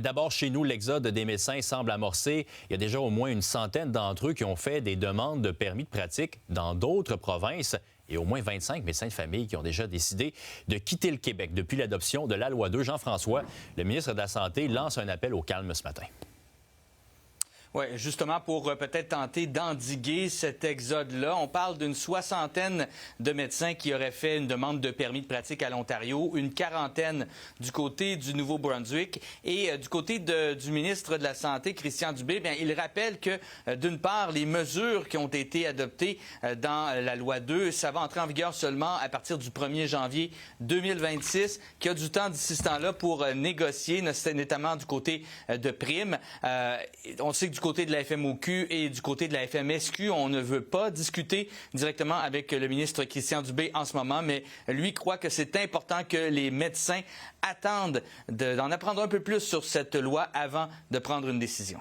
D'abord, chez nous, l'exode des médecins semble amorcé. Il y a déjà au moins une centaine d'entre eux qui ont fait des demandes de permis de pratique dans d'autres provinces et au moins 25 médecins de famille qui ont déjà décidé de quitter le Québec depuis l'adoption de la loi 2. Jean-François, le ministre de la Santé, lance un appel au calme ce matin. Oui, justement pour peut-être tenter d'endiguer cet exode-là. On parle d'une soixantaine de médecins qui auraient fait une demande de permis de pratique à l'Ontario, une quarantaine du côté du Nouveau-Brunswick et du côté du ministre de la Santé, Christian Dubé, bien, il rappelle que, d'une part, les mesures qui ont été adoptées dans la loi 2, ça va entrer en vigueur seulement à partir du 1er janvier 2026, qu'il y a du temps d'ici ce temps-là pour négocier, notamment du côté de primes. On sait que du côté de la FMOQ et du côté de la FMSQ, on ne veut pas discuter directement avec le ministre Christian Dubé en ce moment, mais lui croit que c'est important que les médecins attendent d'en apprendre un peu plus sur cette loi avant de prendre une décision.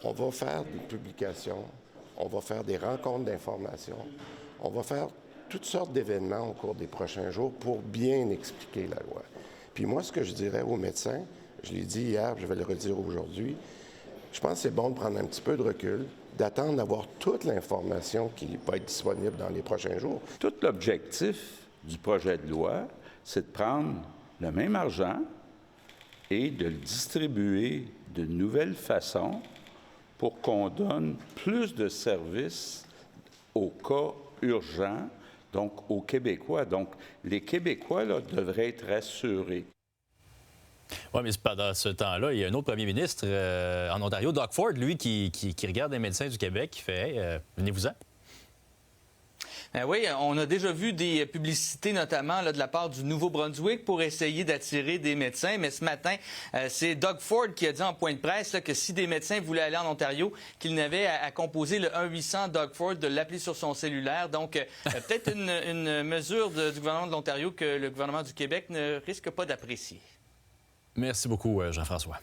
On va faire des publications, on va faire des rencontres d'information, on va faire toutes sortes d'événements au cours des prochains jours pour bien expliquer la loi. Puis moi, ce que je dirais aux médecins, je l'ai dit hier, je vais le redire aujourd'hui, je pense que c'est bon de prendre un petit peu de recul, d'attendre d'avoir toute l'information qui va être disponible dans les prochains jours. Tout l'objectif du projet de loi, c'est de prendre le même argent et de le distribuer de nouvelles façons pour qu'on donne plus de services aux cas urgents, donc aux Québécois. Donc, les Québécois là, devraient être rassurés. Oui, mais pendant ce temps-là, il y a un autre premier ministre en Ontario, Doug Ford, lui, qui regarde les médecins du Québec, qui fait hey, venez-vous-en. Oui, on a déjà vu des publicités, notamment là, de la part du Nouveau-Brunswick, pour essayer d'attirer des médecins. Mais ce matin, c'est Doug Ford qui a dit en point de presse là, que si des médecins voulaient aller en Ontario, qu'ils n'avaient à composer le 1-800 Doug Ford, de l'appeler sur son cellulaire. Donc, peut-être une mesure du gouvernement de l'Ontario que le gouvernement du Québec ne risque pas d'apprécier. Merci beaucoup, Jean-François.